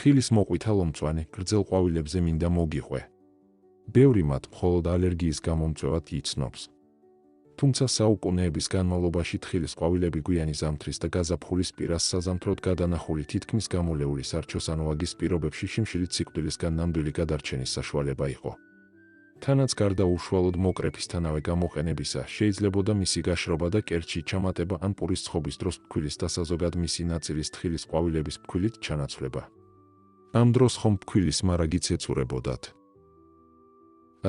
თხილის მოყვითალო-მწვანე გრძელ ყვავილებზე მინდა მოგიყვე. ბევრი მათ მხოლოდ ალერგიის გამომწვევად იცნობს. თუმცა საუკუნეების განმავლობაში თხილის ყვავილები გვიანი ზამთრის და გაზაფხულის პირას საზამთროდ გადანახული თითქმის გამოლეული სარჩოს ან ვაგის პირობებში შიმშილით სიკვდილისგან ნამდვილი გადარჩენის საშუალება იყო. თანაც გარდა უშუალოდ მოკრეფისთანავე გამოყენებისა, შეიძლებოდა მისი გაშრობა და კერჩი ჩამატება ან პურის ცხობის დროს ფქვილის და საზოგად მისი ნაწილის თხილის ყვავილების ფქვილით ჩანაცვლება. ამ დროს ხომ ფქვილის მარაგიც ეწურებოდათ.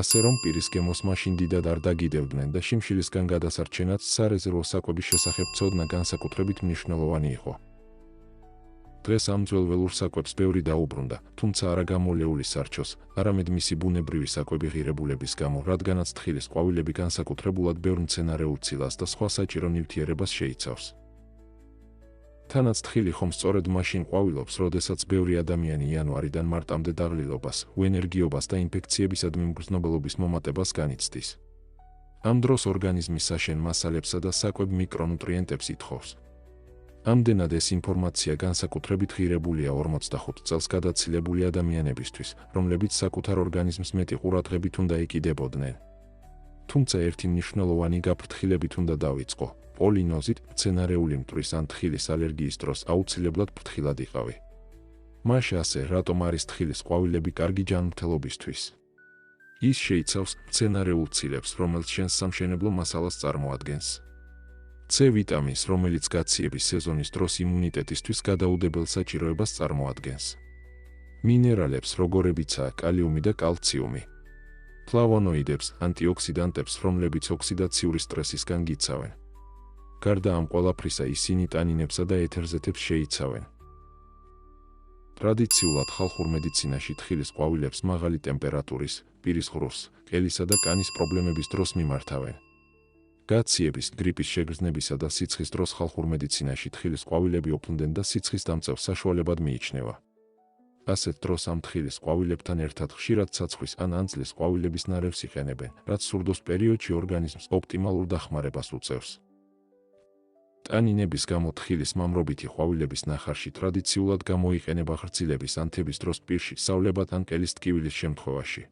ასე რომ პირის გემოს მაშინ დიდად არ დაგიდევდნენ და შიმშილისგან გადასარჩენად სარეზერვო საკვების შესახებ ცოდნა განსაკუთრებით მნიშვნელოვანი იყო. დღეს ამ ძველ ველურ საკვებს ბევრი დაუბრუნდა, თუმცა არა გამოლეული სარჩოს, არამედ მისი ბუნებრივი საკვები ღირებულების გამო, რადგანაც თხილის ყვავილები განსაკუთრებულად ბევრ მცენარეულ ცილას და სხვა საჭირო ნივთიერებას შეიცავს. თანაც თხილი ხომ სწორედ მაშინ ყვავილობს, როდესაც ბევრი ადამიანი იანვარიდან მარტამდე დაღლილობას, უენერგიობას და ინფექციებისადმი მგრძნობელობის მომატებას განიცდის. ამ დროს ორგანიზმი საშენ მასალებსა და საკვებ მიკრონუტრიენტებს ითხოვს. ამდენად ეს ინფორმაცია განსაკუთრებით ღირებულია 45 წელს გადაცილებული ადამიანებისთვის, რომლებიც საკუთარ ორგანიზმს მეტი ყურადღებით უნდა ეკიდებოდნენ. თუმცა ერთი მნიშვნელოვანი გაფრთხილებით უნდა დავიწყო. პოლინოზით, მცენარეული მტვრის ან თხილის ალერგიის დროს აუცილებლად ფრთხილად იყავი. მაშ ასე, რატომ არის თხილის ყვავილები კარგი ჯანმრთელობისთვის? ის შეიცავს მცენარეულ ცილებს, რომელიც შენს სამშენებლო მასალას წარმოადგენს. C ვიტამინს, რომელიც გაციების სეზონის დროს იმუნიტეტისთვის გადაუდებელ საჭიროებას წარმოადგენს. მინერალებს, როგორებიცაა კალიუმი და კალციუმი. ფლავონოიდებს, ანტიოქსიდანტებს, რომლებიც ოქსიდაციური სტრესისგან გიცავენ. გარდა ამ ყველაფრისა ისინი ტანინებსა და ეთერზეთებს შეიცავენ. ტრადიციულად ხალხურ მედიცინაში თხილის ყვავილებს მაღალი ტემპერატურის, პირის ღრუს, ყელისა და კანის პრობლემების დროს მიმართავენ. გაციების, გრიპის შეგრძნებისა და სიცხის დროს ხალხურ მედიცინაში თხილის ყვავილები ოფლმდნენ და სიცხის დამწევს საშუალებად მიიჩნევა. ასეთ დროს ამ თხილის ყვავილებთან ერთად ხშირად ცაცხვის ან ანძლის ყვავილების ნარევს იყენებენ, რაც სურდოს პერიოდში ორგანიზმს ოპტიმალურ დახმარებას უწევს. ტანინების გამო თხილის მამრობითი ყვავილების ნახარში ტრადიციულად გამოიყენება ღრცილების ან თების დროს პირში, სწავლებად ან ყელის ტკივილის შემთხვევაში.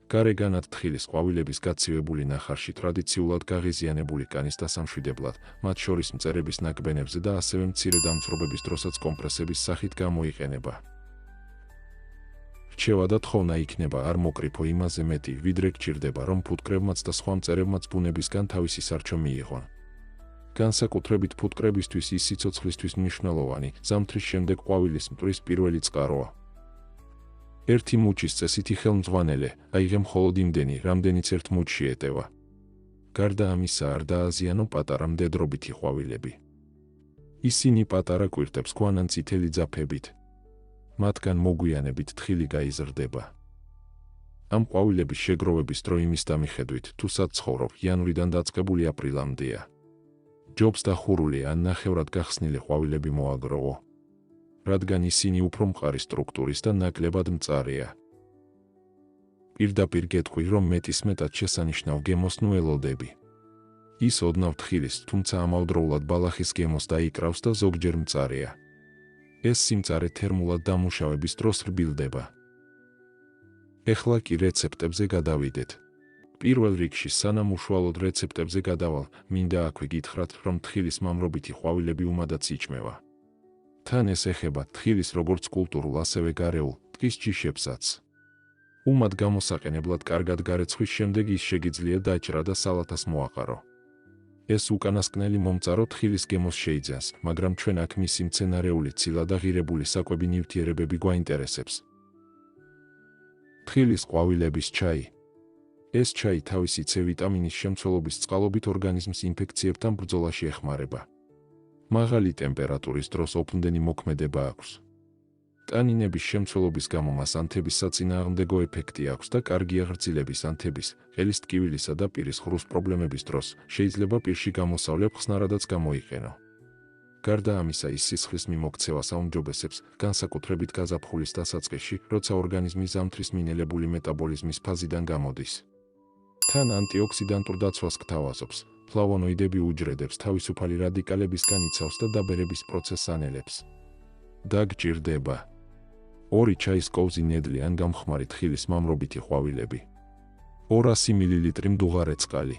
გარეგანად თხილის ყვავილების გაცივებული ნახარში ტრადიციულად გაღიზიანებული კანის დასამშვიდებლად, მათ შორის მწერების ნაკბენებზე და ასევე მცირე დამწვრობების დროსაც კომპრესების სახით გამოიყენება. რჩევა და თხოვნა იქნება არ მოკრიფო იმაზე მეტი, ვიდრე გჭირდება, რომ ფუტკრებმაც და სხვა მწერებმაც ბუნებისგან თავისი სარჩო მიიღონ. განსაკუთრებით ფუტკრებისთვის ის სიცოცხლისთვის მნიშვნელოვანი, ზამთრის შემდეგ ყვავილის მტვრის პირველი წყაროა. ერთი მუჩის წესითი ხელმძღვანელე, აიღე მხოლოდ იმდენი, რამდენიც ერთ მუჩში ეტევა. გარდა ამისა არ დააზიანო პატარა მდედრობითი ყვავილები. ისინი პატარა კვირტებს გვანან წითელი ძაფებით. მათგან მოგვიანებით თხილი გაიზრდება. ამ ყვავილების შეგროვების დრო იმის დამიხედვით, თუ სად ცხოვრობ, იანვრიდან დაწყებული აპრილამდეა. ჯობს დახურული ან ნახევრად გახსნილი ყვავილები მოაგროვო. რადგან ისინი უფრო მყარი სტრუქტურის და ნაკლებად მწარეა. პირდაპირ გეტყვი, რომ მეტისმეტად შესანიშნავ გემოს ნუ ელოდები. ის ოდნავ თხილის, თუმცა ამავდროულად ბალახის გემოს დაიკრავს და ზოგჯერ მწარეა. ეს სიმწარე თერმულად დამუშავების დროს რბილდება. ეხლა კი რეცეპტებზე გადავიდეთ. პირველ რიგში სანამ უშუალოდ რეცეპტებზე გადავალ, მინდა აქვე გითხრათ, რომ თხილის მამრობითი ყვავილები უმადაც იჭმევა. თან ეს ეხება თხილის როგორც კულტურულ, ასევე გარეულ, ტყის ჯიშებსაც. უმად გამოსაყენებლად კარგად გარეცხვის შემდეგ ის შეგიძლია დაჭრა და სალათას მოაყარო. ეს უკანასკნელი მომწარო თხილის გემოს შეიძენს, მაგრამ ჩვენ აქ მისი მცენარეული ცილა და ღირებული საკვები ნივთიერებები გვაინტერესებს. თხილის ყვავილების ჩაი. ეს ჩაი თავისი C ვიტამინის შემცველობის წყალობით ორგანიზმს ინფექციებთან ბრძოლაში ეხმარება. მაღალი ტემპერატურის დროს ოფლმდენი მოქმედება აქვს. ტანინების შემცველობის გამო მას ანთების საწინააღმდეგო ეფექტი აქვს და კარგია ღრცილების ანთების, ყელის ტკივილისა და პირის ღრუს პრობლემების დროს, შეიძლება პირში გამოსავლე ხსნარადაც გამოიყენო. გარდა ამისა ის სისხლის მიმოქცევას აუმჯობესებს, განსაკუთრებით გაზაფხულის დასაწყისში, როცა ორგანიზმი ზამთრის მინელებული მეტაბოლიზმის ფაზიდან გამოდის. თან ანტიოქსიდანტურ დაცვას გთავაზობს, ფლავონოიდები უჯრედებს თავისუფალი რადიკალებისგან იცავს და დაბერების პროცესს ანელებს. დაგჭირდება. 2 ჩაის კოვზი ნედლი ან გამხმარი თხილის მამრობითი ყვავილები, 200 მლ მდუღარე წყალი.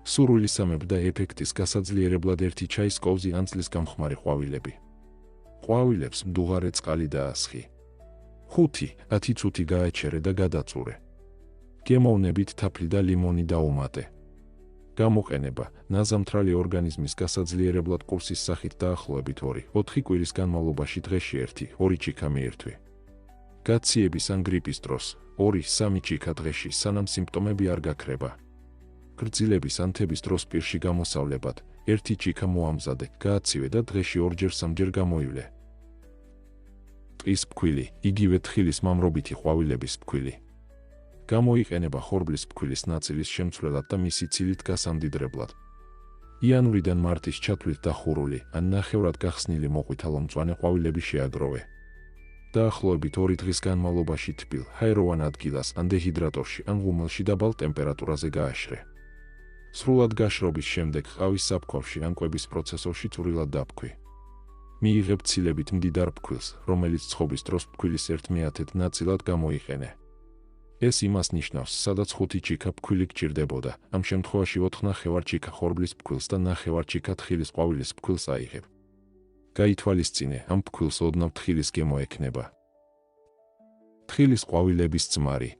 სურვილისამებრ და ეფექტის გასაძლიერებლად 1 ჩაის კოვზი ან წლის გამხმარი ყვავილები. ყვავილებს მდუღარე წყალი დაასხი. 5-10 წუთი გააჩერე და გადაწურე. გემოვნებით თაფლი და ლიმონი დაუმატე. გამოყენება: ნაზამთრალი ორგანიზმის გასაძლიერებლად კურსის სახით დაახლოებით 2-4 კვირის განმავლობაში დღეში 1-2 ჩიქა მიირთვი. გაციების ან გრიპის დროს 2-3 ჩიქა დღეში, სანამ სიმპტომები არ გაქრება. გრძილების ან თების დროს პირში გამოსავლებად 1 ჩიქა მოამზადე, გააცივე და დღეში 2-3 გამოივლე. ტყის ფქვილი, იგივე თხილის მამრობითი ყვავილების ფქვილი. გამოიყენება ხორბლის ფქვილის ნაწილის შემცვლელად და მისი ცილით გასამდიდრებლად. იანვრიდან მარტის ჩათვლით დახურული ან ნახევრად გახსნილი მოყვითალო-მწვანე ყვავილები შეაგროვე. დაახლოებით 2 დღის განმავლობაში თბილ, ჰაეროვან ადგილას ან დეჰიდრატორში ან ღუმელში დაბალ ტემპერატურაზე გააშრე. სრულად გაშრობის შემდეგ ყავის საფქვავში ან კვების პროცესორში წვრილად დაფქვი. მიიღებ ცილებით მდიდარ ფქვილს, რომელიც ცხობის დროს ფქვილის 1/10 ნაწილად გამოიყენე. ეს იმას ნიშნავს, სადაც 5 ჩიქა ფქვილი გჭირდებოდა, ამ შემთხვევაში 4 ჩიქა ხორბლის ფქვილს და 9 ჩიქა თხილის ყვავილის ფქვილს აიღებ. გაითვალისწინე, ამ ფქვილს ოდნავ თხილის გემო ექნება. თხილის ყვავილების ძმარი.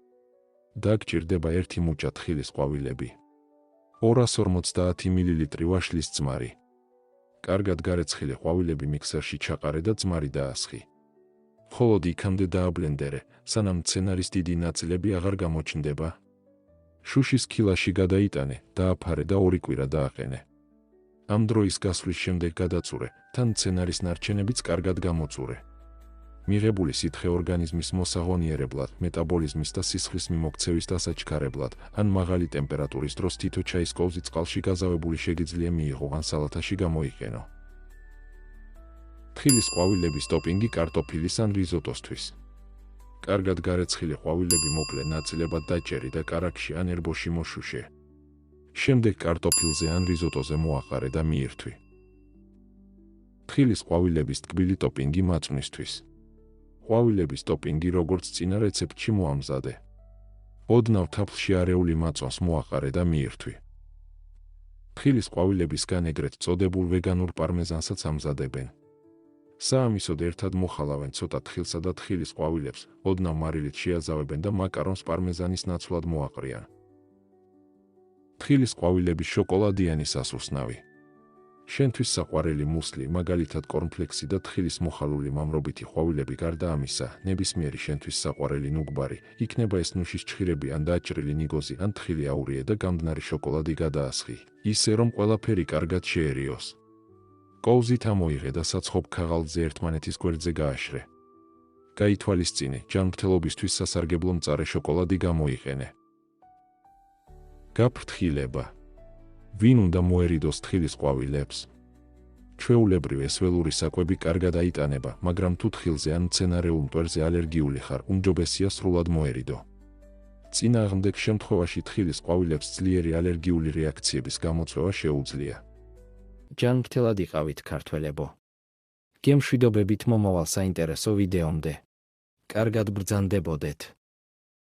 დაგჭირდება 1 მუჭა თხილის ყვავილები. 250 მლ ვაშლის ძმარი. კარგად გარეცხილი ყვავილები მიქსერში ჩაყარე და ძმარი დაასხი. მხოლოდ იქამდე დააბლენდერე, სანამ მცენარის დიდი ნაწილები აღარ გამოჩნდება. შუშის ქილაში გადაიტანე, დააფარე და 2 კვირა დააყენე. ამ დროის გასვლის შემდეგ გადაწურე, თან მცენარის ნარჩენებიც კარგად გამოწურე. მიღებული სითხე ორგანიზმის მოსაღონიერებლად, მეტაბოლიზმის და სისხლის მიმოქცევის დასაჩქარებლად, ან მაღალი ტემპერატურის დროს თითო ჩაის კოვზი წყალში გაზავებული შეგიძლია მიიღო ან სალათაში გამოიყენო. თხილის ყვავილების ტოპინგი კარტოფილის ან რიზოტოსთვის. კარგად გარეცხილი ყვავილები მოკლე ნაწილებად დაჭერი და კარაქში ან ერბოში მოშუშე. შემდეგ კარტოფილზე ან რიზოტოზე მოაყარე და მიირთვი. თხილის ყვავილების ტკბილი ტოპინგი მაწვნისთვის. ყვავილების ტოპინგი როგორც წინა რეცეპტში მოამზადე. ოდნავ თაფლში არეული მაწვანს მოაყარე და მიირთვი. თხილის ყვავილებისგან ეგრეთ წოდებულ ვეგანურ პარმეზანსაც ამზადებენ. საამისოდ ერთად მოხალავენ ცოტა თხილსა და თხილის ყვავილებს, ოდნავ მარილით შეაზავებენ და მაკარონს პარმეზანის ნაცვლად მოაყრიან. თხილის ყვავილების შოკოლადიანი სასუსნავი. შენთვის საყვარელი მუსლი, მაგალითად კორნფლექსი და თხილის მოხალული მამრობითი ყვავილები გარდა ამისა, ნებისმიერი შენთვის საყვარელი ნუგბარი, იქნება ეს ნუშის ჩხირები ან დაჭრილი ნიგოზი ან თხილი აურიე და გამდნარი შოკოლადი გადაასხი, ისე რომ ყველაფერი კარგად შეერიოს. კოვზით ამოიღე და საცხობ ქაღალდზე ერთმანეთის გვერდზე გააშრე. გაითვალისწინე, ჯანმრთელობისთვის სასარგებლო მწარე შოკოლადი გამოიყენე. გაფრთხილება. ვინ უნდა მოერიდოს თხილის ყვავილებს? ჩვეულებრივ ეს ველური საკვები კარგად აიტანება, მაგრამ თუ თხილზე ან მცენარეულ მტვერზე ალერგიული ხარ, უმჯობესია სრულად მოერიდო. წინააღმდეგ შემთხვევაში თხილის ყვავილებს ძლიერი ალერგიული რეაქციების გამოწვევა შეუძლია. ჯანმრთელად იყავით ქართველებო. გემშვიდობებით მომავალ საინტერესო ვიდეომდე. კარგად ბრძანდებოდეთ.